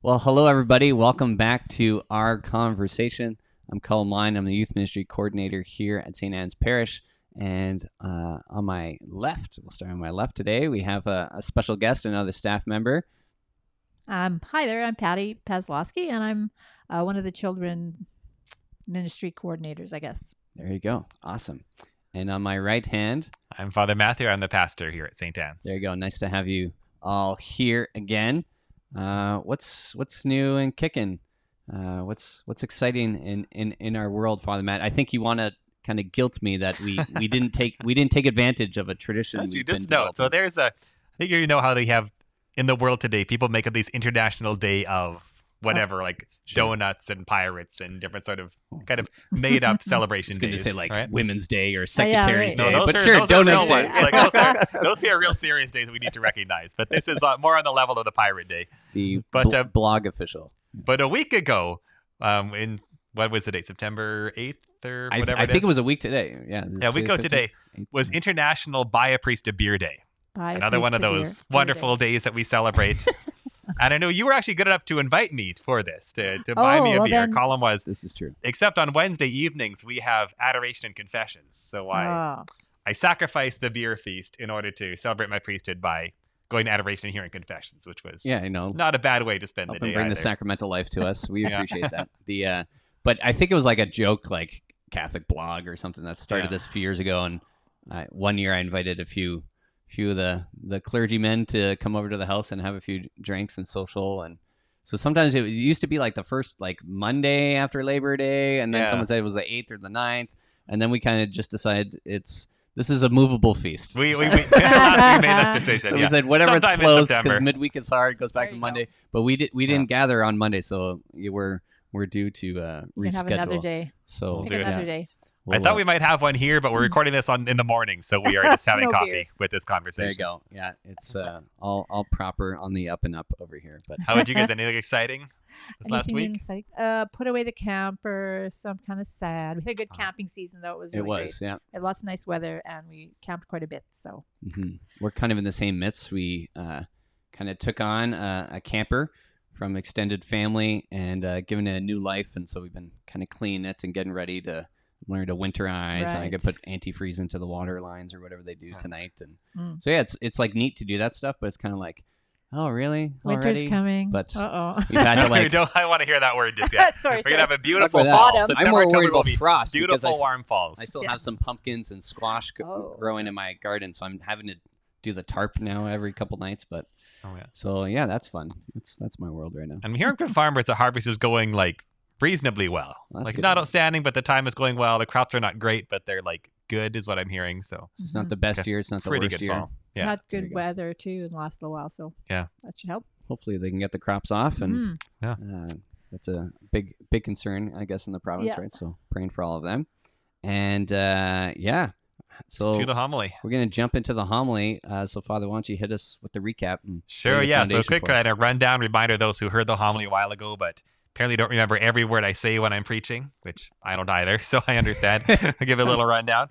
Well, hello, everybody. Welcome back to our conversation. I'm Colin Line. I'm the youth ministry coordinator here at St. Anne's Parish. And on my left, we'll start on my left today, we have a special guest, another staff member. Hi there. I'm Patty Pazlowski, and I'm one of the children ministry coordinators, I guess. There you go. Awesome. And on my right hand, I'm Father Matthew. I'm the pastor here at St. Anne's. There you go. Nice to have you all here again. What's new and kicking? What's exciting in our world, Father Matt? I think you want to kind of guilt me that we didn't take advantage of a tradition. You just know. So there's I think you know how they have in the world today. People make up these international day of whatever, like donuts and pirates and different sort of kind of made up celebration days. I was going to say like right? Women's Day or Secretary's Day, No, but sure, Donuts Day. Like those are real serious days we need to recognize. But this is more on the level of the Pirate Day. The blog official. But a week ago, in what was the date? September 8th or whatever. I think it was a week today. Yeah. A week ago today was International Buy a Priest a Beer Day. Another one of those wonderful days that we celebrate. And I know you were actually good enough to invite me for this, to buy me a beer. Colin was. This is true. Except on Wednesday evenings, we have adoration and confessions. So I sacrificed the beer feast in order to celebrate my priesthood by going to adoration and hearing confessions, which was not a bad way to spend the day. Bring the sacramental life to us. We appreciate that. But I think it was like a joke, like Catholic blog or something that started this a few years ago. And one year I invited a few of the clergymen to come over to the house and have a few drinks and social. And so sometimes it used to be like the first like Monday after Labor Day, and then someone said it was the 8th or the 9th, and then we kind of just decided this is a movable feast. We made that decision. So we said whatever it's close, because midweek is hard, goes back to Monday. But we didn't gather on Monday, so we're due to reschedule. We can have another day. So pick another day. I thought we might have one here, but we're recording this in the morning, so we are just having coffee with this conversation. There you go. Yeah, it's all proper on the up and up over here. But how about you guys? Anything exciting this last week? Put away the camper, so I'm kind of sad. We had a good camping season, though. It was great. Yeah. We had lots of nice weather, and we camped quite a bit. So we're kind of in the same midst. We kind of took on a camper from extended family and giving it a new life, and so we've been kind of cleaning it and getting ready to learn to winterize, and I could put antifreeze into the water lines or whatever they do tonight. And so it's like neat to do that stuff, but it's kind of like, oh really? Winter's already? Coming. But we've had to like. I want to hear that word just yet. Sorry, we're gonna have a beautiful fall. I'm more worried about frost. Beautiful warm falls. I still have some pumpkins and squash growing in my garden, so I'm having to do the tarp now every couple nights. But so that's fun. That's my world right now. And here in Farmers, the harvest is going like reasonably well. Like not outstanding, but the time is going well. The crops are not great, but they're like good is what I'm hearing. So it's not the best year. It's not the worst year. Fall. Yeah. Had good weather too in the last little while. So that should help. Hopefully they can get the crops off. And that's a big concern, I guess, in the province, right? So praying for all of them. And so to the homily. We're going to jump into the homily. So Father, why don't you hit us with the recap? Sure, So quick kind of rundown reminder, those who heard the homily a while ago, but apparently don't remember every word I say when I'm preaching, which I don't either, so I understand. I'll give a little rundown.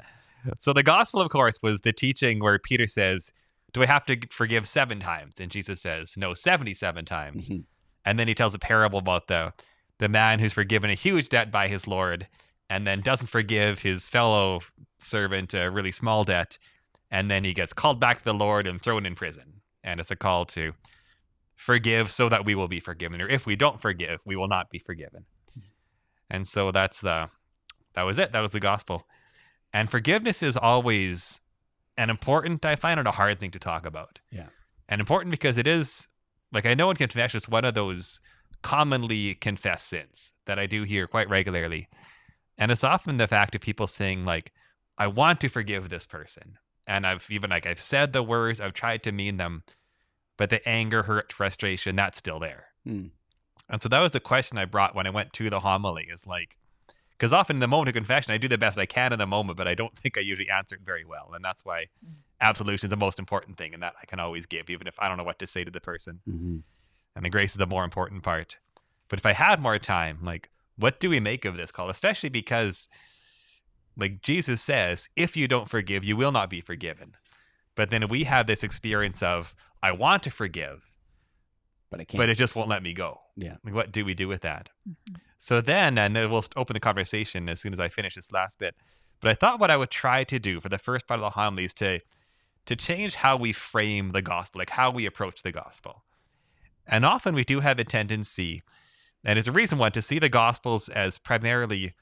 So the gospel, of course, was the teaching where Peter says, do I have to forgive 7 times? And Jesus says, no, 77 times. Mm-hmm. And then he tells a parable about the man who's forgiven a huge debt by his Lord and then doesn't forgive his fellow servant a really small debt. And then he gets called back to the Lord and thrown in prison. And it's a call to forgive so that we will be forgiven, or if we don't forgive, we will not be forgiven. And so that was it. That was the gospel. And forgiveness is always an important, I find it a hard thing to talk about. Yeah. And important because it is, like, I know in confession, it's one of those commonly confessed sins that I do hear quite regularly. And it's often the fact of people saying, like, I want to forgive this person. And I've said the words, I've tried to mean them, but the anger, hurt, frustration, that's still there. And so that was the question I brought when I went to the homily, is like, because often in the moment of confession, I do the best I can in the moment, but I don't think I usually answer it very well. And that's why absolution is the most important thing, and that I can always give, even if I don't know what to say to the person. Mm-hmm. And the grace is the more important part. But if I had more time, like, what do we make of this call? Especially because, like, Jesus says, if you don't forgive, you will not be forgiven. But then we have this experience of, I want to forgive, but I can't. But it just won't let me go. Yeah. Like, what do we do with that? Mhm. So then, and then we'll open the conversation as soon as I finish this last bit. But I thought what I would try to do for the first part of the homily is to change how we frame the gospel, like how we approach the gospel. And often we do have a tendency, and it's a reason one, to see the gospels as primarily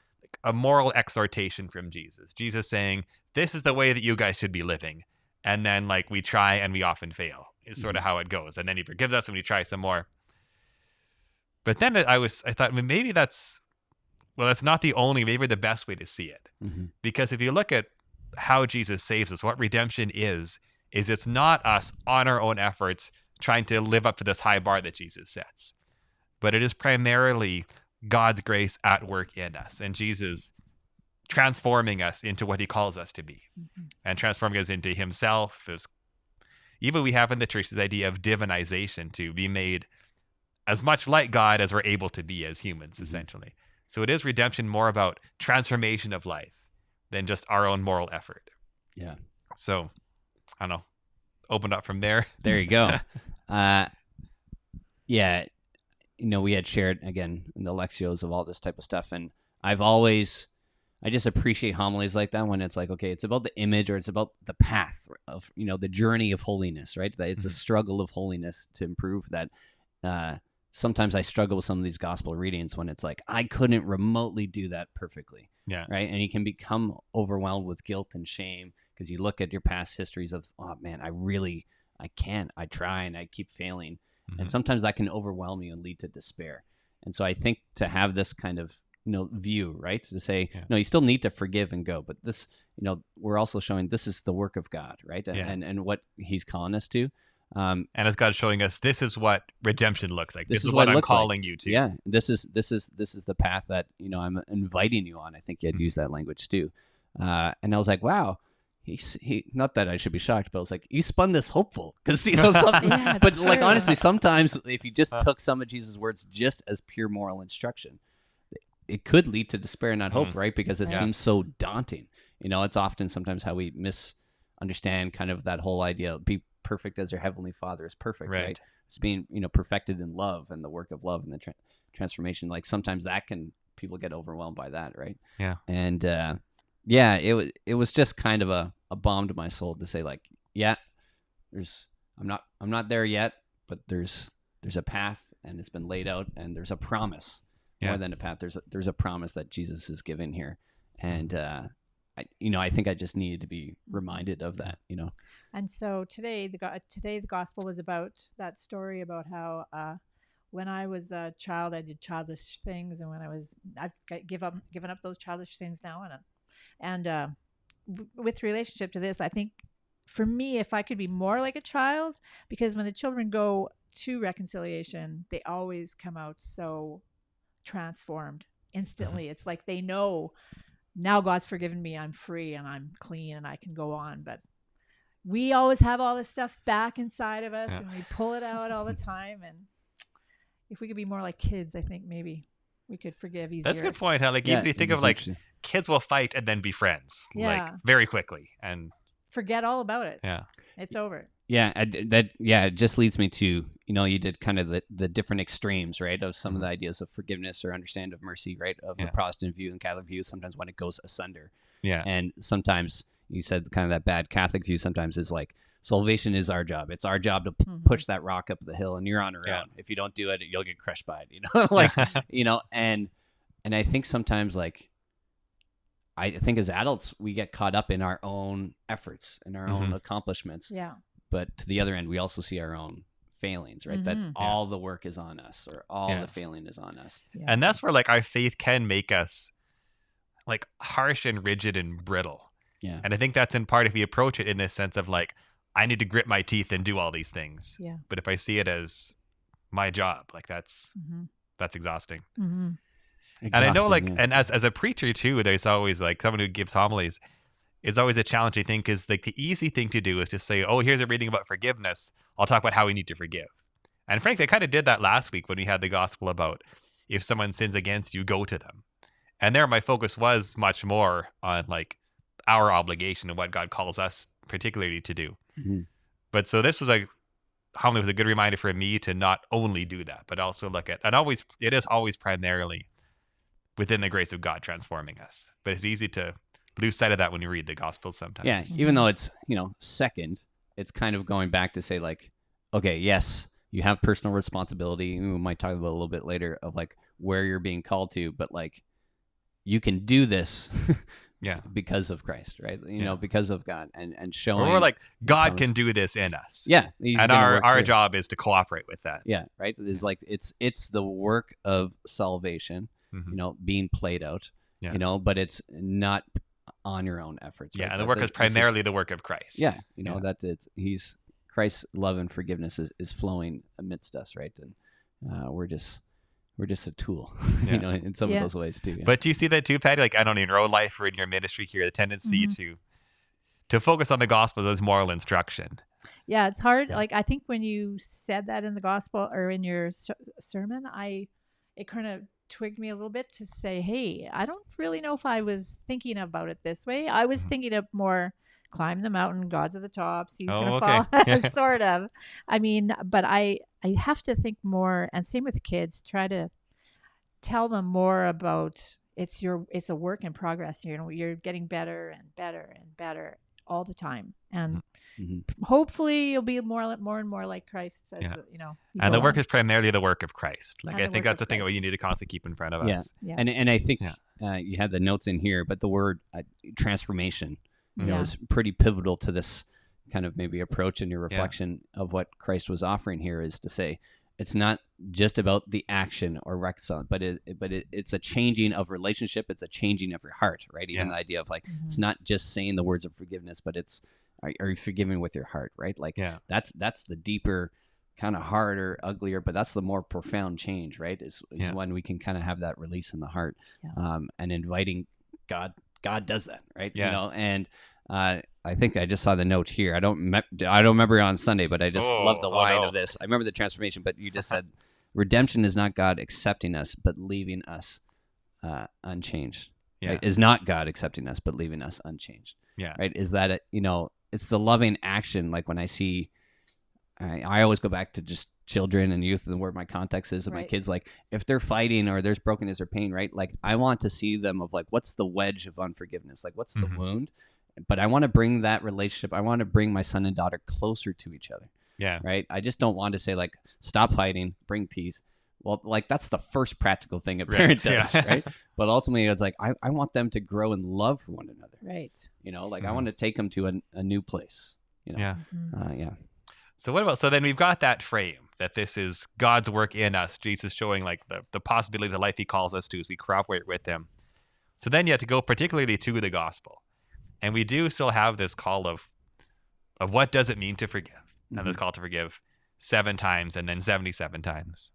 a moral exhortation from Jesus. Jesus saying, this is the way that you guys should be living. And then like we try and we often fail is sort of how it goes. And then he forgives us and we try some more. But then I thought, well, maybe that's not the only, maybe the best way to see it. Mm-hmm. Because if you look at how Jesus saves us, what redemption is it's not us on our own efforts trying to live up to this high bar that Jesus sets. But it is primarily God's grace at work in us and Jesus transforming us into what he calls us to be and transforming us into himself. Even we have in the church this idea of divinization, to be made as much like God as we're able to be as humans, essentially. So it is redemption more about transformation of life than just our own moral effort. Yeah. So, I don't know. Open up from there. There you go. Yeah. We had shared, again, in the Lectios of all this type of stuff. And I just appreciate homilies like that when it's like, okay, it's about the image or it's about the path of, the journey of holiness, right? That it's a struggle of holiness to improve that. Sometimes I struggle with some of these gospel readings when it's like, I couldn't remotely do that perfectly. Yeah. Right. And you can become overwhelmed with guilt and shame because you look at your past histories of, oh man, I can't, I try and I keep failing. And sometimes that can overwhelm you and lead to despair. And so I think to have this kind of, view, right? To say, no, you still need to forgive and go. But this, we're also showing this is the work of God, right? And what he's calling us to. And as God's showing us, this is what redemption looks like. This is what I'm calling you to. Yeah, this is the path that I'm inviting you on. I think you had used that language too, and I was like, wow. He not that I should be shocked, but I was like, you spun this hopeful because something. Yeah, but true. like honestly, sometimes if you just took some of Jesus' words just as pure moral instruction, it could lead to despair and not hope, right? Because it seems so daunting. It's often sometimes how we misunderstand kind of that whole idea of be perfect as your heavenly Father is perfect, right? It's being perfected in love and the work of love and the transformation. Like sometimes people get overwhelmed by that, right? Yeah. And it was just kind of a balm to my soul to say like, yeah, I'm not there yet, but there's a path and it's been laid out and there's a promise more than a path. There's a promise that Jesus is giving here. And, I think I just needed to be reminded of that, And so today the gospel was about that story about how when I was a child, I did childish things, and I've given up those childish things now, and with relationship to this, I think for me, if I could be more like a child, because when the children go to reconciliation, they always come out so transformed instantly. It's like they know now God's forgiven me, I'm free and I'm clean and I can go on. But we always have all this stuff back inside of us and we pull it out all the time. And if we could be more like kids, I think maybe we could forgive easier. That's a good point. Huh? Like even you think of like kids will fight and then be friends, like very quickly and forget all about it. Yeah, it's over. Yeah, it just leads me to, you did kind of the different extremes, right, of some of the ideas of forgiveness or understand of mercy, right, of the Protestant view and Catholic view, sometimes when it goes asunder. Yeah. And sometimes you said kind of that bad Catholic view sometimes is like, salvation is our job. It's our job to push that rock up the hill and you're on your own. If you don't do it, you'll get crushed by it, like, and I think sometimes like, I think as adults, we get caught up in our own efforts and our own accomplishments. Yeah. But to the other end, we also see our own failings, right? That all the work is on us or all the failing is on us. Yeah. And that's where like our faith can make us like harsh and rigid and brittle. Yeah. And I think that's in part if we approach it in this sense of like, I need to grit my teeth and do all these things. Yeah. But if I see it as my job, like that's exhausting. And I know like, and as a preacher too, there's always like someone who gives homilies, it's always a challenging thing because like the easy thing to do is just say, oh, here's a reading about forgiveness. I'll talk about how we need to forgive. And frankly, I kind of did that last week when we had the gospel about if someone sins against you, go to them. And there my focus was much more on like our obligation and what God calls us particularly to do. But so this was like homily was a good reminder for me to not only do that, but also look at, and it is always primarily within the grace of God transforming us. But it's easy to lose sight of that when you read the Gospels sometimes. Yeah, even though it's, second, it's kind of going back to say like, okay, yes, you have personal responsibility. We might talk about a little bit later of like where you're being called to, but like you can do this because of Christ, right? Because of God and showing. Or we're like, God can do this in us. Yeah. And our job is to cooperate with that. Yeah, right? It's like it's the work of salvation, being played out, but it's not on your own efforts. Right? Yeah, and the work is primarily the work of Christ. Yeah, that he's Christ's love and forgiveness is flowing amidst us, right? And we're just a tool, in some of those ways too. Yeah. But do you see that too, Patty? Like, I don't know, in your own life or in your ministry here, the tendency to focus on the gospel as moral instruction. Yeah, it's hard. Like, I think when you said that in the gospel or in your sermon, it kind of twigged me a little bit to say, hey, I don't really know if I was thinking about it this way. I was thinking of more climb the mountain, God's at the top, sea's going to fall, sort of. I mean, but I have to think more, and same with kids, try to tell them more about it's a work in progress. You're getting better and better and better all the time. And hopefully you'll be more and more like Christ. And the work is primarily the work of Christ. Like, I think that's the thing that you need to constantly keep in front of us. Yeah. And I think you had the notes in here, but the word transformation, is pretty pivotal to this kind of maybe approach in your reflection of what Christ was offering here, is to say, it's not just about the action or reconciling, but it's a changing of relationship. It's a changing of your heart, right? Even the idea of like, it's not just saying the words of forgiveness, but it's, are you forgiving with your heart, right? Like that's the deeper, kind of harder, uglier, but that's the more profound change, right? Is when we can kind of have that release in the heart, and inviting God does that, right? And I think I just saw the note here. I don't remember it on Sunday, but I just love the line of this. I remember the transformation, but you just said, redemption is not God accepting us, but leaving us unchanged. Right? Is not God accepting us, but leaving us unchanged. Yeah. Right? Is that it's the loving action. Like when I see, I always go back to just children and youth and where my context is of my kids. Like if they're fighting or there's brokenness or pain, right? Like I want to see them of like, what's the wedge of unforgiveness? Like what's the wound? But I want to bring that relationship. I want to bring my son and daughter closer to each other. Yeah. Right. I just don't want to say like, stop fighting, bring peace. Well, like that's the first practical thing a parent does, right? But ultimately, it's like I want them to grow in love for one another. Right. I want to take them to a new place. Yeah. Yeah. So then we've got that frame that this is God's work in us. Jesus showing like the possibility of the life he calls us to as we cooperate with him. So then you have to go particularly to the gospel. And we do still have this call of what does it mean to forgive? And this call to forgive 7 times and then 77 times.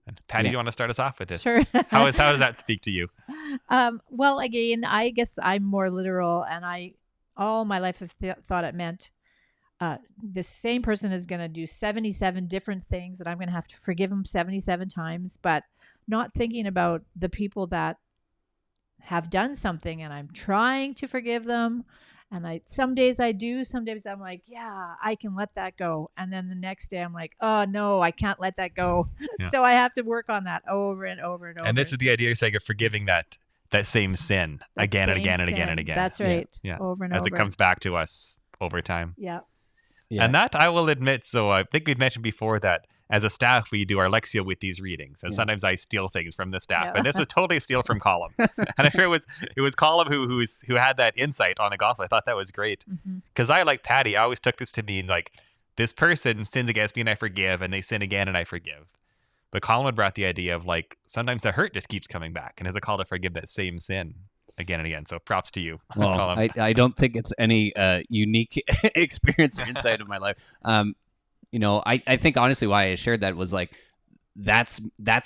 And Patty, do you want to start us off with this? Sure. How does that speak to you? Well, again, I guess I'm more literal, and all my life have thought it meant this same person is going to do 77 different things, and I'm going to have to forgive them 77 times, but not thinking about the people that have done something and I'm trying to forgive them. And some days I do, some days I'm like, yeah, I can let that go. And then the next day I'm like, oh no, I can't let that go. Yeah. So I have to work on that over and over and over. And this is the idea you're saying of forgiving that same sin again and again and again and again. That's right. Yeah. Over and over. As it comes back to us over time. Yeah. And that I will admit, so I think we've mentioned before that as a staff, we do our Lectio with these readings. And sometimes I steal things from the staff. And this was totally a steal from Colum. And I'm sure it was Colum who had that insight on the gospel. I thought that was great. Because I, like Patty, I always took this to mean like, this person sins against me and I forgive, and they sin again and I forgive. But Colum had brought the idea of like, sometimes the hurt just keeps coming back. And as a call to forgive that same sin again and again. So props to you. Well, I don't think it's any unique experience or insight of my life. I think honestly why I shared that was like, that's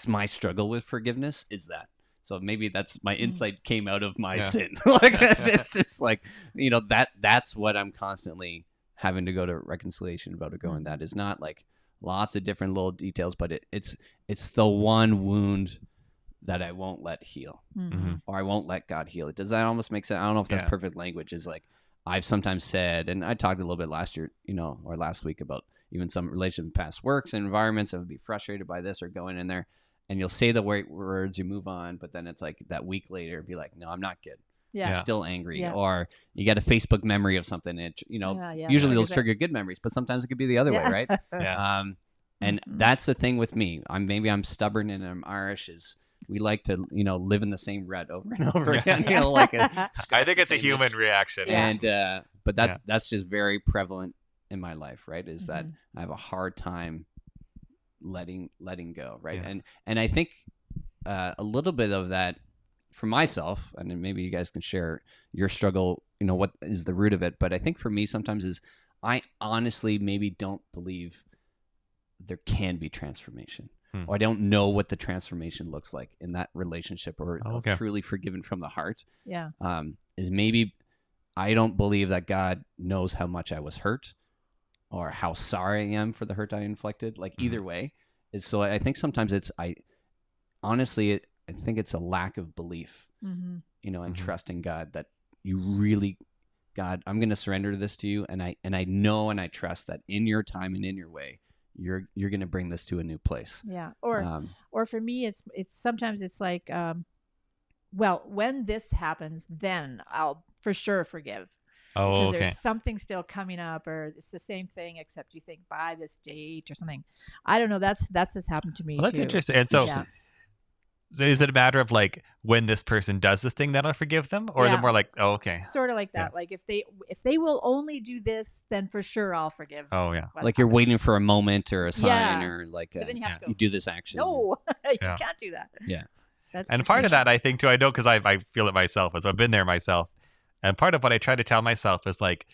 my struggle with forgiveness is that. So maybe that's my insight came out of my sin. Like it's just like, that's what I'm constantly having to go to reconciliation about, or going, that is not like lots of different little details, but it's the one wound that I won't let heal, or I won't let God heal it. Does that almost make sense? I don't know if that's perfect language. Is like, I've sometimes said, and I talked a little bit last year, or last week about, even some relationship past works and environments, I would be frustrated by this or going in there, and you'll say the right words, you move on, but then it's like that week later, be like, no, I'm not good. Yeah. I'm still angry. Yeah. Or you get a Facebook memory of something, and Yeah. usually Like, those is it- trigger good memories, but sometimes it could be the other way, right? Yeah. And that's the thing with me. I'm stubborn and I'm Irish. Is we like to live in the same rut over and over again. Like I think it's a human reaction. Yeah. And but that's just very prevalent in my life, right? Is that Mm-hmm. I have a hard time letting go, right? Yeah. And I think a little bit of that for myself, and then maybe you guys can share your struggle, what is the root of it, but I think for me sometimes is I honestly maybe don't believe there can be transformation. Or I don't know what the transformation looks like in that relationship or Okay. truly forgiven from the heart. Yeah. Is maybe I don't believe that God knows how much I was hurt or how sorry I am for the hurt I inflicted. Like either way is, so I think sometimes I think it's a lack of belief, and trusting God that you really, God, I'm going to surrender this to you. And I know, and I trust that in your time and in your way, you're going to bring this to a new place. Yeah. Or for me, it's sometimes it's like, well, when this happens, then I'll for sure forgive. Oh, Because okay. there's something still coming up, or it's the same thing, except you think by this date or something. I don't know. That's just happened to me. Well, that's too. interesting. And so, Yeah. so is it a matter of like when this person does the thing that I'll forgive them, or is Yeah. it more like, oh, okay, Sort of like that. Like if they will only do this, then for sure I'll forgive. oh yeah, what Like you're happened. waiting for a moment or a sign Yeah. or like But then you have to go. you do this action. No, you Yeah. can't do that. Yeah. That's and just part me. of that I think too, I know because I feel it myself, as I've been there myself, and part of what I try to tell myself is like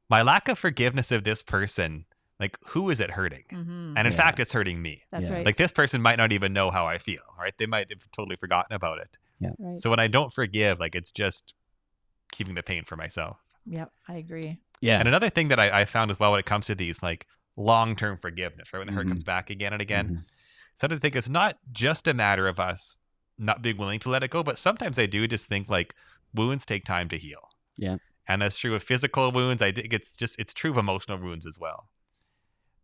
my lack of forgiveness of this person, like who is it hurting? Mhm. And in Yeah. fact, it's hurting me. That's Yeah. right. Like this person might not even know how I feel, right? They might have totally forgotten about it. Right. So when I don't forgive, like it's just keeping the pain for myself. Yep, I agree. Yeah. And another thing that I found as well when it comes to these like long-term forgiveness, right? When the hurt Mhm. comes back again and again. Mhm. Sometimes I think it's not just a matter of us not being willing to let it go, but sometimes I do just think like wounds take time to heal. Yeah. And that's true of physical wounds. I think it's true of emotional wounds as well.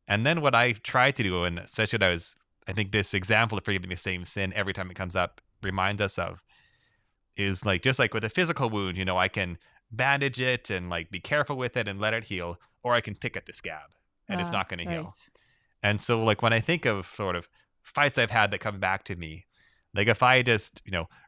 And then what I try to do, and especially when I think this example of forgiving the same sin every time it comes up reminds us of, is like just like with a physical wound, I can bandage it and like be careful with it and let it heal, or I can pick at the scab and it's not going to heal. Right. And so like when I think of sort of fights I've had that come back to me, like if I just,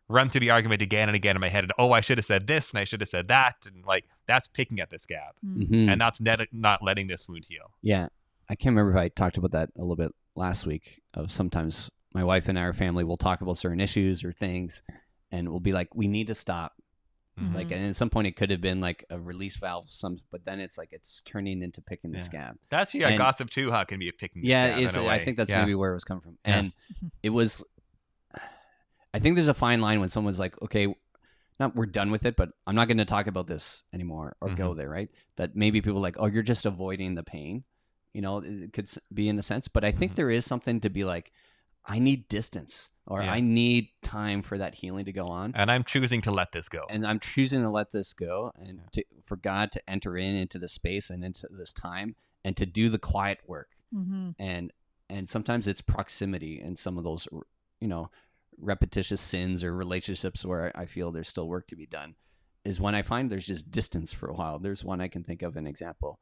run through the argument again and again in my head and, I should have said this and I should have said that. And like, that's picking at the scab Mhm. and that's not letting this wound heal. Yeah. I can't remember if I talked about that a little bit last week. Of sometimes my wife and our family will talk about certain issues or things, and we'll be like, we need to stop. Mhm. Like, and at some point it could have been like a release valve, but then it's like it's turning into picking the Yeah. scab. That's And- gossip too, huh? Can be a picking the Yeah, scab in a way. I think that's Yeah. maybe where it was coming from. Yeah. And it was, I think there's a fine line when someone's like, okay, not we're done with it, but I'm not going to talk about this anymore or go there, right? That maybe people are like, oh, you're just avoiding the pain. It could be in a sense, but I think there is something to be like, I need distance or Yeah. I need time for that healing to go on. And I'm choosing to let this go. And I'm choosing to let this go and for God to enter into the space and into this time and to do the quiet work. Mm-hmm. And sometimes it's proximity and some of those, repetitious sins or relationships where I feel there's still work to be done is when I find there's just distance for a while. There's one I can think of an example.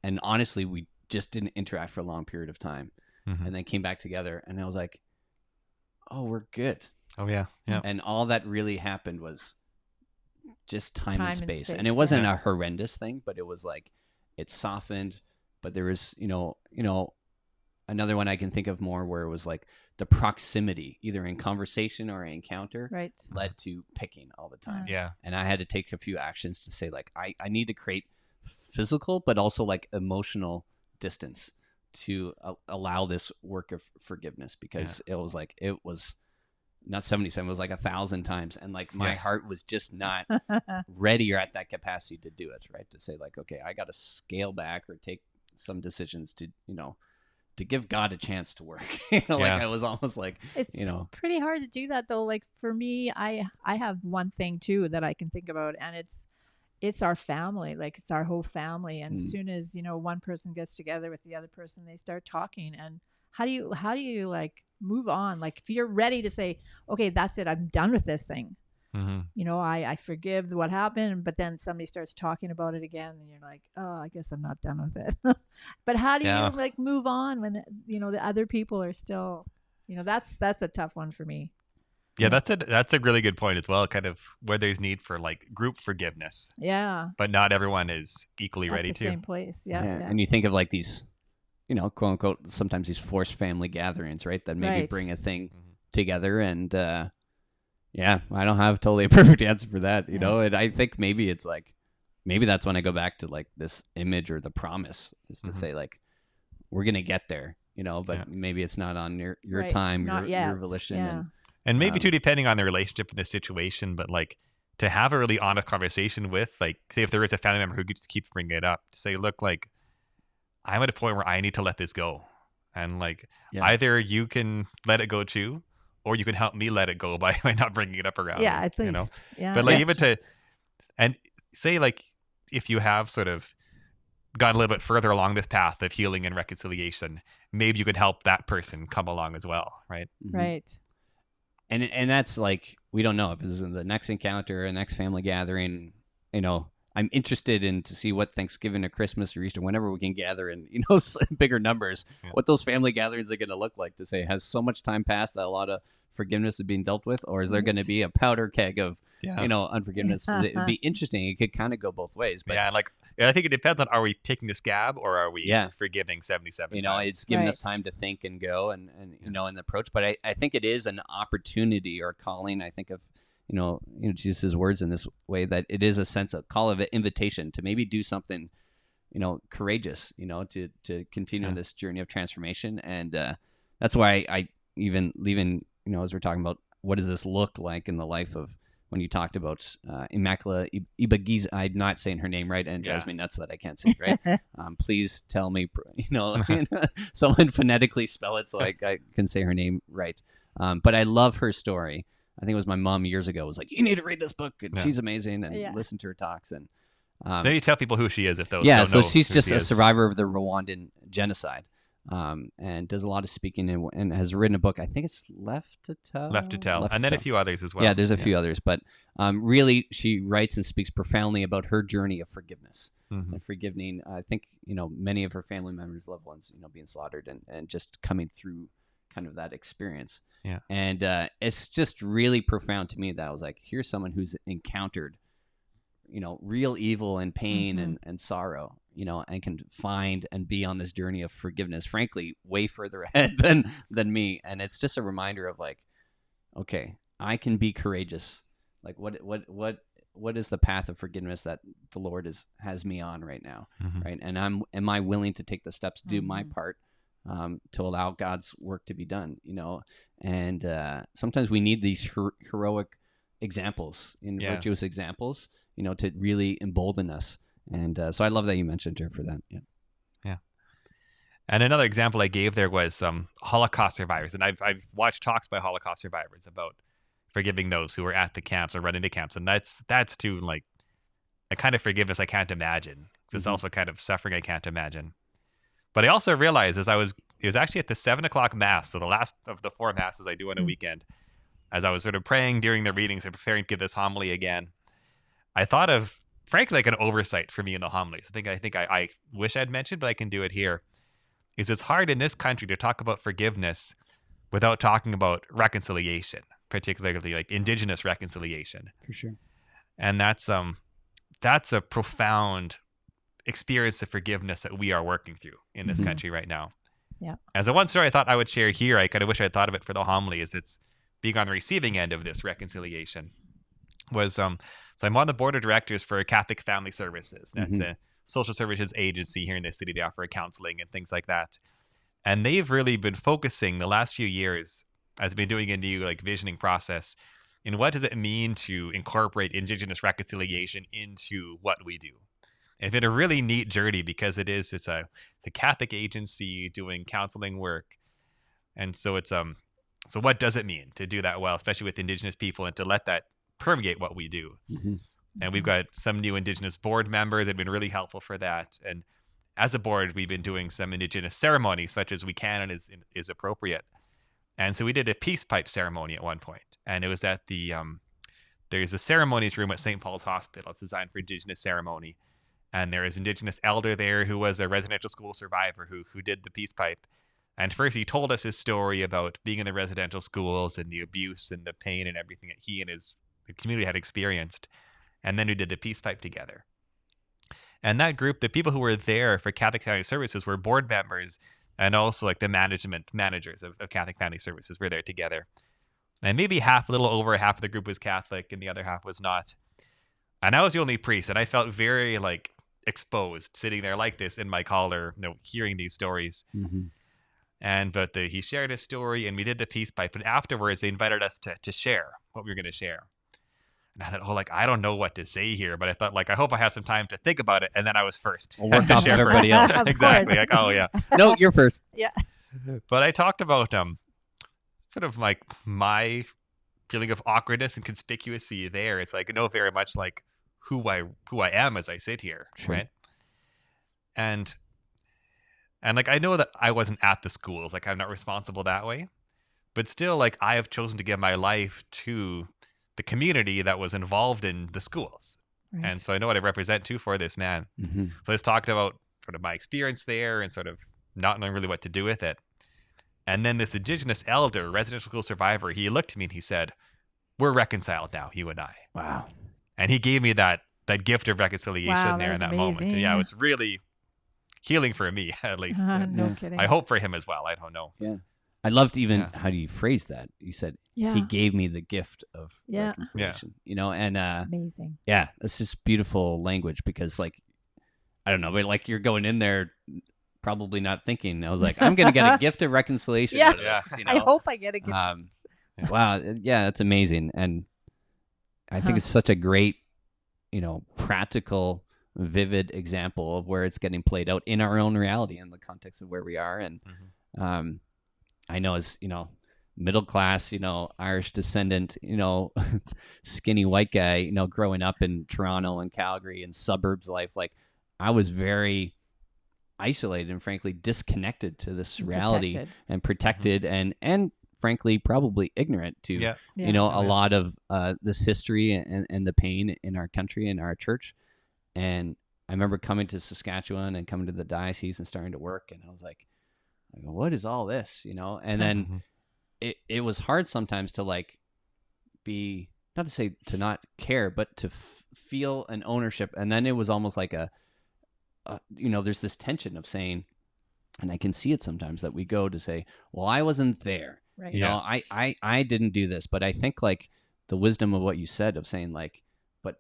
And honestly, we just didn't interact for a long period of time Mhm. and then came back together and I was like, oh, we're good. Oh yeah. Yeah. And all that really happened was just time and Time and space. space, And it wasn't yeah. a horrendous thing, but it was like, it softened, but there was, another one I can think of more where it was like the proximity, either in conversation or encounter, Right. led to picking all the time. Yeah. And I had to take a few actions to say like, I need to create physical, but also like emotional distance to allow this work of forgiveness because it was not 77, it was like 1,000 times. And like my Yeah. heart was just not ready or at that capacity to do it, right? To say like, okay, I got to scale back or take some decisions to, to give God a chance to work. Like Yeah. I was almost like, It's pretty hard to do that though. Like for me, I have one thing too that I can think about, and it's our family, like it's our whole family. And Mm. as soon as, one person gets together with the other person, they start talking. And how do you like move on? Like if you're ready to say, okay, that's it, I'm done with this thing. I forgive what happened, but then somebody starts talking about it again and you're like, oh, I guess I'm not done with it. But how do you like move on when, the other people are still, that's a tough one for me. Yeah, that's a really good point as well, kind of where there's need for like group forgiveness. Yeah. But not everyone is equally ready to. Same place. Yeah. And you think of like these, quote unquote, sometimes these forced family gatherings, right? That maybe bring a thing together. And yeah, I don't have totally a perfect answer for that, and I think maybe it's like, maybe that's when I go back to like this image or the promise is to say like, we're going to get there, but maybe it's not on your time, your volition. Yeah. And maybe too, depending on the relationship in the situation, but like to have a really honest conversation with, like, say if there is a family member who keeps bringing it up, to say, look, like, I'm at a point where I need to let this go. And like, either you can let it go too, or you can help me let it go by not bringing it up around. Yeah, at least. Yeah, but like even and say like, if you have sort of gone a little bit further along this path of healing and reconciliation, maybe you could help that person come along as well. Right. Right. And that's like, we don't know if this is in the next encounter or next family gathering. I'm interested in to see what Thanksgiving or Christmas or Easter, whenever we can gather in, bigger numbers, what those family gatherings are going to look like, to say, has so much time passed that a lot of forgiveness is being dealt with, or is there going to be a powder keg of, unforgiveness? It'd be interesting. It could kind of go both ways. But I think it depends on, are we picking a scab or are we forgiving 77 times? It's giving us time to think and go and in the approach. But I think it is an opportunity or calling. I think of, Jesus' words in this way, that it is a sense of call of invitation to maybe do something, courageous, to continue this journey of transformation. And that's why I even leaving, as we're talking about what does this look like in the life of, when you talked about Immaculate Ibagiz, I'm not saying her name right, and drives me nuts that I can't say it right. Please tell me, someone phonetically spell it so I can say her name right. But I love her story. I think it was my mom years ago was like, you need to read this book. And she's amazing, and listen to her talks. And so you tell people who she is if those don't know. So she's just a survivor of the Rwandan genocide. And does a lot of speaking and has written a book. I think it's Left to Tell, and then a few others as well. Yeah, there's a few others, but really she writes and speaks profoundly about her journey of forgiveness and forgiving. I think many of her family members, loved ones, being slaughtered and just coming through kind of that experience. Yeah, and it's just really profound to me that I was like, here's someone who's encountered, real evil and pain and sorrow. And can find and be on this journey of forgiveness, frankly, way further ahead than me. And it's just a reminder of like, okay, I can be courageous. Like what is the path of forgiveness that the Lord has me on right now, right? And am I willing to take the steps to do my part to allow God's work to be done? And sometimes we need these heroic examples, virtuous examples, to really embolden us. And so I love that you mentioned her for that. Yeah. And another example I gave there was Holocaust survivors. And I've watched talks by Holocaust survivors about forgiving those who were at the camps or running the camps. And that's too like a kind of forgiveness I can't imagine. It's also a kind of suffering I can't imagine. But I also realized it was actually at the 7:00 mass, so the last of the 4 masses I do on a weekend, as I was sort of praying during the readings and preparing to give this homily again, I thought of, frankly, like an oversight for me in the homilies. I think I wish I'd mentioned, but I can do it here. It's hard in this country to talk about forgiveness without talking about reconciliation, particularly like Indigenous reconciliation. For sure. And that's a profound experience of forgiveness that we are working through in this country right now. Yeah. As a one story I thought I would share here, I kind of wish I had thought of it for the homily, is it's being on the receiving end of this reconciliation. So I'm on the board of directors for Catholic Family Services. That's a social services agency here in the city. They offer counseling and things like that. And they've really been focusing the last few years, as I've been doing a new like visioning process, in what does it mean to incorporate Indigenous reconciliation into what we do. It's been a really neat journey because it's a Catholic agency doing counseling work. And so so what does it mean to do that well, especially with Indigenous people, and to let that permeate what we do? And we've got some new Indigenous board members that have been really helpful for that. And as a board, we've been doing some Indigenous ceremonies, such as we can and is appropriate. And so we did a peace pipe ceremony at one point, and it was at the there's a ceremonies room at St. Paul's Hospital. It's designed for Indigenous ceremony, and there is Indigenous elder there who was a residential school survivor who did the peace pipe. And first, he told us his story about being in the residential schools and the abuse and the pain and everything that he and the community had experienced. And then we did the peace pipe together. And that group, the people who were there for Catholic Family Services were board members and also like the managers of Catholic Family Services were there together. And maybe a little over half of the group was Catholic and the other half was not. And I was the only priest, and I felt very like exposed sitting there like this in my collar, hearing these stories. And he shared his story, and we did the peace pipe. And afterwards, they invited us to share what we were going to share. And I thought, I don't know what to say here, but I thought, I hope I have some time to think about it. And then I was first. We'll work off everybody else. Exactly. Like, oh yeah. No, you're first. Yeah. But I talked about sort of like my feeling of awkwardness and conspicuousy there. It's like, very much like who I am as I sit here, sure. Right? And like I know that I wasn't at the schools, like I'm not responsible that way, but still, like I have chosen to give my life to the community that was involved in the schools. Right. And so I know what I represent too for this man. So I just talked about sort of my experience there and sort of not knowing really what to do with it. And then this Indigenous elder, residential school survivor, he looked at me and he said, "We're reconciled now, you and I." Wow. And he gave me that gift of reconciliation there in that amazing. moment. And yeah, it was really healing for me, at least. No kidding. I hope for him as well. I don't know. Yeah. I loved how do you phrase that? You said, he gave me the gift of reconciliation, and amazing. Yeah, it's just beautiful language because like, I don't know, but like you're going in there probably not thinking. I was like, I'm going to get a gift of reconciliation. Yeah. Out of this, I hope I get a gift. Wow. Yeah, that's amazing. And I think it's such a great, practical, vivid example of where it's getting played out in our own reality in the context of where we are. And I know as, middle class, Irish descendant, skinny white guy, growing up in Toronto and Calgary and suburbs life, like I was very isolated and frankly disconnected to this reality and protected and frankly probably ignorant to a lot of this history and the pain in our country and our church. And I remember coming to Saskatchewan and coming to the diocese and starting to work, and I was like, what is all this, and then it was hard sometimes to like be, not to say to not care, but to feel an ownership. And then it was almost like there's this tension of saying, and I can see it sometimes that we go to say, well, I wasn't there. Right. I didn't do this, but I think like the wisdom of what you said of saying like, but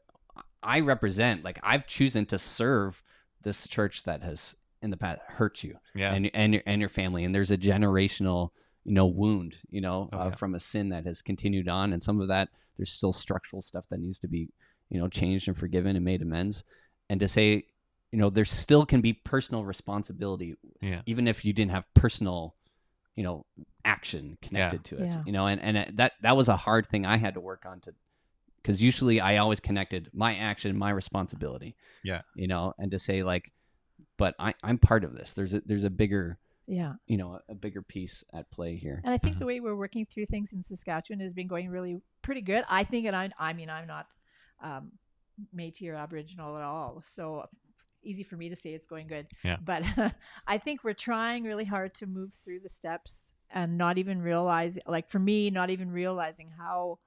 I represent, like I've chosen to serve this church that has in the past hurt you and your family. And there's a generational, wound, from a sin that has continued on. And some of that, there's still structural stuff that needs to be, changed and forgiven and made amends. And to say, there still can be personal responsibility, even if you didn't have personal, action connected to it, and that was a hard thing I had to work on because usually I always connected my action, my responsibility, and to say like, but I'm part of this. There's a bigger, a bigger piece at play here. And I think the way we're working through things in Saskatchewan has been going really pretty good. I think, and I'm not Métis or Aboriginal at all, so easy for me to say it's going good. Yeah. But I think we're trying really hard to move through the steps and not even realize, like for me, not even realizing how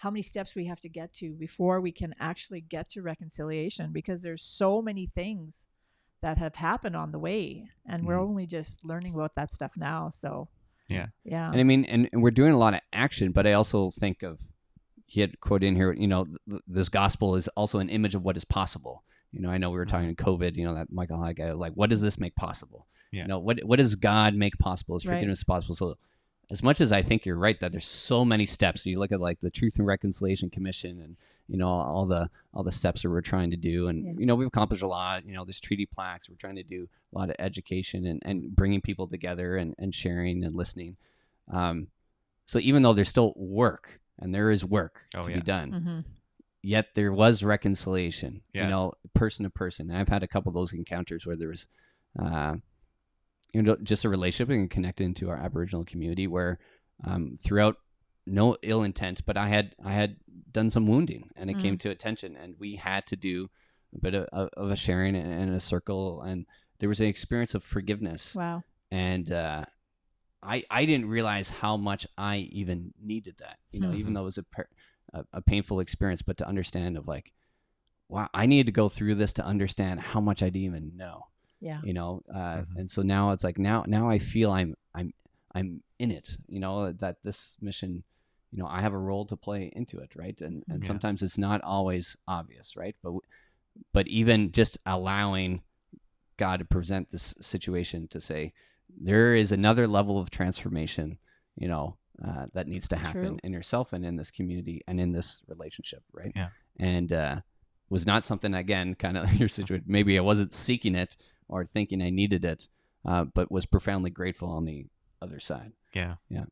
many steps we have to get to before we can actually get to reconciliation, because there's so many things that have happened on the way, and we're only just learning about that stuff now. So yeah. And I mean, and we're doing a lot of action, but I also think of, he had a quote in here, this gospel is also an image of what is possible. I know we were talking COVID, that Michael High guy, like, what does this make possible? Yeah. What does God make possible? Is forgiveness possible? So as much as I think you're right that there's so many steps, you look at like the Truth and Reconciliation Commission and, all the steps that we're trying to do. And, we've accomplished a lot, there's treaty plaques. We're trying to do a lot of education and bringing people together and sharing and listening. So even though there's still work and there is work to be done, yet there was reconciliation, Yeah. you know, person to person. And I've had a couple of those encounters where there was, just a relationship and connected into our Aboriginal community where throughout no ill intent, but I had done some wounding and it came to attention and we had to do a bit of a sharing and a circle. And there was an experience of forgiveness. Wow. And I didn't realize how much I even needed that, you know, even though it was a painful experience, but to understand of like, wow, I needed to go through this to understand how much I didn't even know. Yeah. You know, and so now it's like now I feel I'm in it, you know, that this mission, you know, I have a role to play into it, right? And sometimes it's not always obvious, right? But even just allowing God to present this situation to say there is another level of transformation, you know, that needs to happen True. in yourself and in this community and in this relationship, right? Yeah. And was not something, again, kind of your situation. Maybe I wasn't seeking it or thinking I needed it, but was profoundly grateful on the other side. Yeah. Yeah.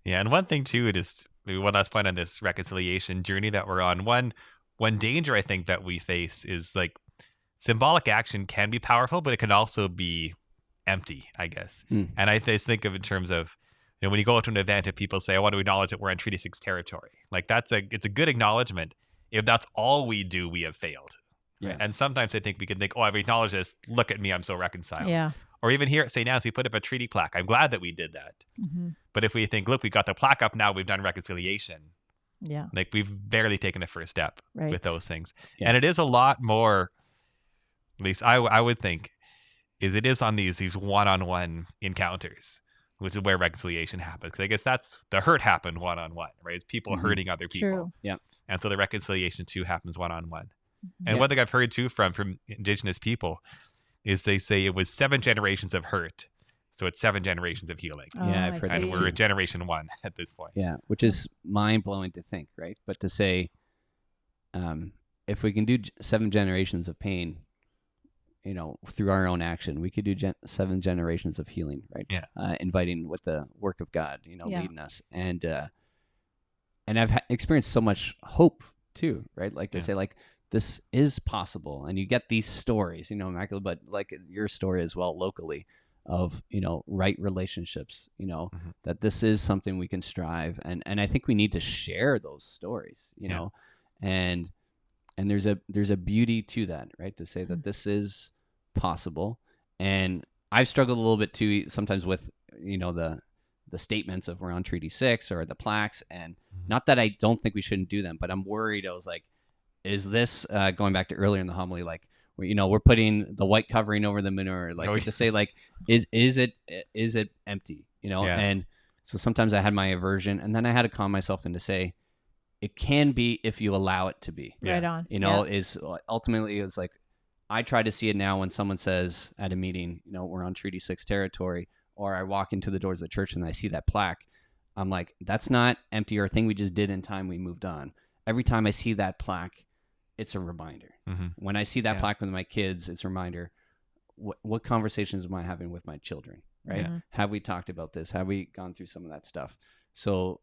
Yeah. And one thing too, it is maybe one last point on this reconciliation journey that we're on. One danger I think that we face is like symbolic action can be powerful, but it can also be empty, I guess. And I just think of it in terms of, you know, when you go to an event and people say, I want to acknowledge that we're on Treaty 6 territory. Like it's a good acknowledgement. If that's all we do, we have failed. Yeah. And sometimes I think we can think, oh, I've acknowledged this. Look at me. I'm so reconciled. Yeah. Or even here at St. Anne's, we put up a treaty plaque. I'm glad that we did that. But if we think, look, we got the plaque up now, we've done reconciliation. Yeah. Like we've barely taken the first step Right. with those things. Yeah. And it is a lot more, at least I would think, is it is on these one-on-one encounters, which is where reconciliation happens. Because I guess that's the hurt happened one-on-one, right? It's people hurting other people. True. Yeah. And so the reconciliation too happens one-on-one. And Yeah. one thing I've heard too from Indigenous people is they say it was 7 generations of hurt. So it's 7 generations of healing. Oh, Yeah, I've I heard And see. we're at generation 1 at this point. Yeah, which is mind-blowing to think, right? But to say, if we can do 7 generations of pain, you know, through our own action, we could do 7 generations of healing, right? Yeah. Inviting with the work of God, you know, Yeah. leading us. And I've experienced so much hope too, right? Like they Yeah. say, like, this is possible. And you get these stories, you know, Michael, but like your story as well locally of, you know, right relationships, you know, that this is something we can strive. And I think we need to share those stories, you Yeah. know, and there's a beauty to that, right? To say that this is possible. And I've struggled a little bit too sometimes with, you know, the statements of we're on Treaty 6 or the plaques. And not that I don't think we shouldn't do them, but I'm worried. I was like, is this going back to earlier in the homily, like, you know, we're putting the white covering over the menorah, like to say, like, is it empty, you know? Yeah. And so sometimes I had my aversion, and then I had to calm myself and to say, it can be if you allow it to be. Yeah. Right on. You know, is ultimately it's like I try to see it now when someone says at a meeting, you know, we're on Treaty 6 territory, or I walk into the doors of the church and I see that plaque. I'm like, that's not empty or a thing we just did in time. We moved on. Every time I see that plaque, it's a reminder. When I see that Yeah. plaque with my kids, it's a reminder. What conversations am I having with my children? Right? Yeah. Have we talked about this? Have we gone through some of that stuff? So,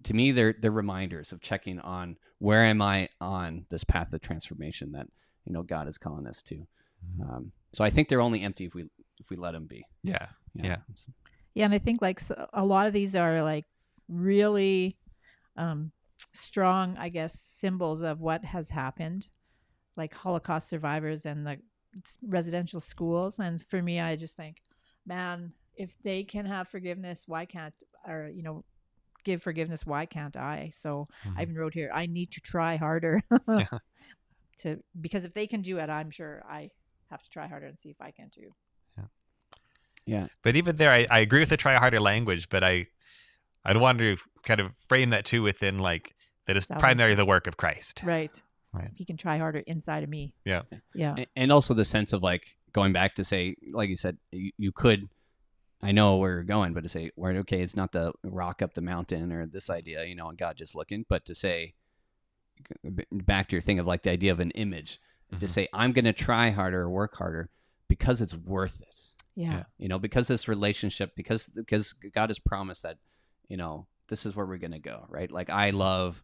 to me, they're reminders of checking on where am I on this path of transformation that, you know, God is calling us to. So I think they're only empty if we let them be. Yeah. Yeah. Yeah, and I think like a lot of these are like really strong, I guess, symbols of what has happened, like Holocaust survivors and the residential schools. And for me, I just think, man, if they can have forgiveness, why can't, or, you know, give forgiveness, why can't I? So I even wrote here, I need to try harder because if they can do it, I'm sure I have to try harder and see if I can too. Yeah. But even there, I agree with the try harder language, but I'd want to kind of frame that too within like that is Salvation. primarily the work of Christ. Right. Right. If he can try harder inside of me. Yeah. Yeah. And also the sense of like going back to say, like you said, you could, I know where you're going, but to say, well, okay, it's not the rock up the mountain or this idea, you know, and God just looking, but to say, back to your thing of like the idea of an image, to say, I'm going to try harder or work harder because it's worth it. Yeah. You know, because this relationship, because God has promised that, you know, this is where we're going to go, right? Like I love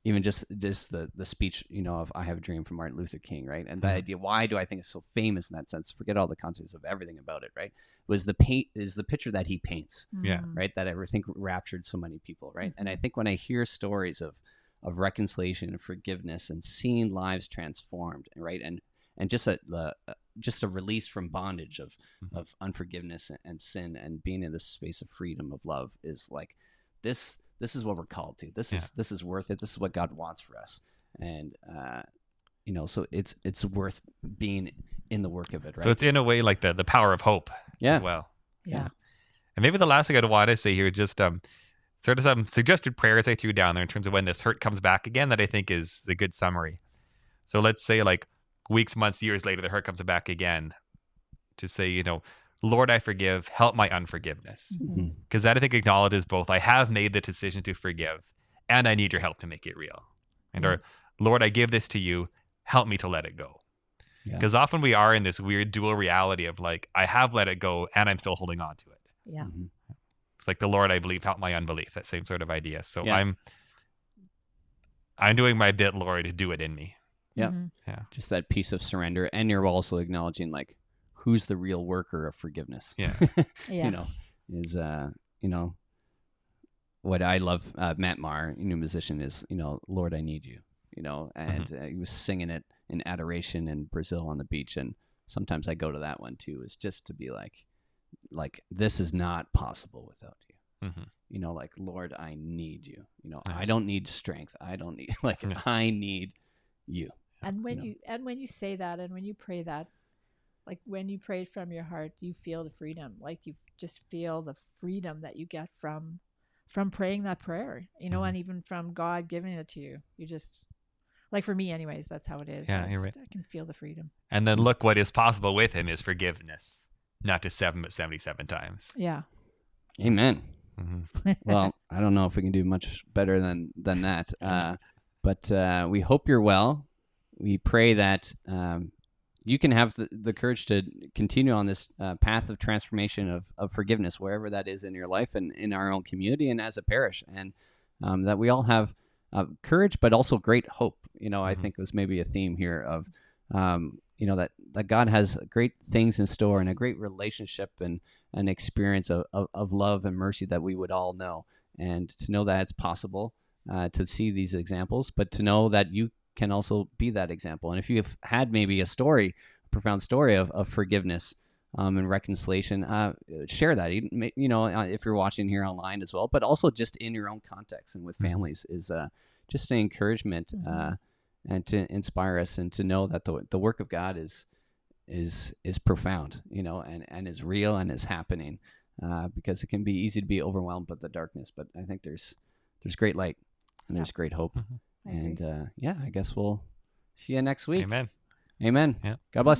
even just the speech, of "I Have a Dream" from Martin Luther King, right? And the idea, why do I think it's so famous in that sense? Forget all the context of everything about it, right? Was the picture that he paints, Yeah. right? That I think raptured so many people, right? And I think when I hear stories of reconciliation and forgiveness and seeing lives transformed, right, and just a release from bondage of unforgiveness and sin, and being in this space of freedom of love is like this. This is what we're called to. This is worth it. This is what God wants for us, and so it's worth being in the work of it, right? So it's in a way like the power of hope as well. Yeah. And maybe the last thing I'd want to say here, just sort of some suggested prayers I threw down there in terms of when this hurt comes back again, that I think is a good summary. So let's say like weeks, months, years later, the hurt comes back again, to say, Lord, I forgive, help my unforgiveness. Because that I think acknowledges both, I have made the decision to forgive and I need your help to make it real. And or, Lord, I give this to you, help me to let it go. Because often we are in this weird dual reality of like, I have let it go and I'm still holding on to it. Yeah. It's like the Lord, I believe, help my unbelief, that same sort of idea. So I'm doing my bit, Lord, to do it in me. Yeah. Just that piece of surrender. And you're also acknowledging like, who's the real worker of forgiveness? Yeah. Is what I love. Matt Maher, musician, is Lord, I need you. And he was singing it in adoration in Brazil on the beach, and sometimes I go to that one too. Is just to be like this is not possible without you. Like, Lord, I need you. I don't need strength. I don't need I need you. And when you say that, and when you pray that, like when you pray from your heart, you feel the freedom. Like you just feel the freedom that you get from praying that prayer, and even from God giving it to you. You just, like, for me anyways, that's how it is. Yeah, you're right. I can feel the freedom. And then look, what is possible with him is forgiveness, not just 7 but 77 times. Yeah. Amen. Well, I don't know if we can do much better than that. But we hope you're well. We pray that you can have the courage to continue on this path of transformation of forgiveness, wherever that is in your life and in our own community and as a parish, and that we all have courage, but also great hope. I think was maybe a theme here of, that God has great things in store and a great relationship and an experience of love and mercy that we would all know, and to know that it's possible to see these examples, but to know that you can also be that example. And if you've had maybe a profound story of forgiveness and reconciliation, share that. If you're watching here online as well, but also just in your own context and with families, is just an encouragement and to inspire us, and to know that the work of God is profound, and is real and is happening, because it can be easy to be overwhelmed by the darkness, but I think there's great light and there's great hope. And I guess we'll see you next week. Amen. Yeah. God bless you.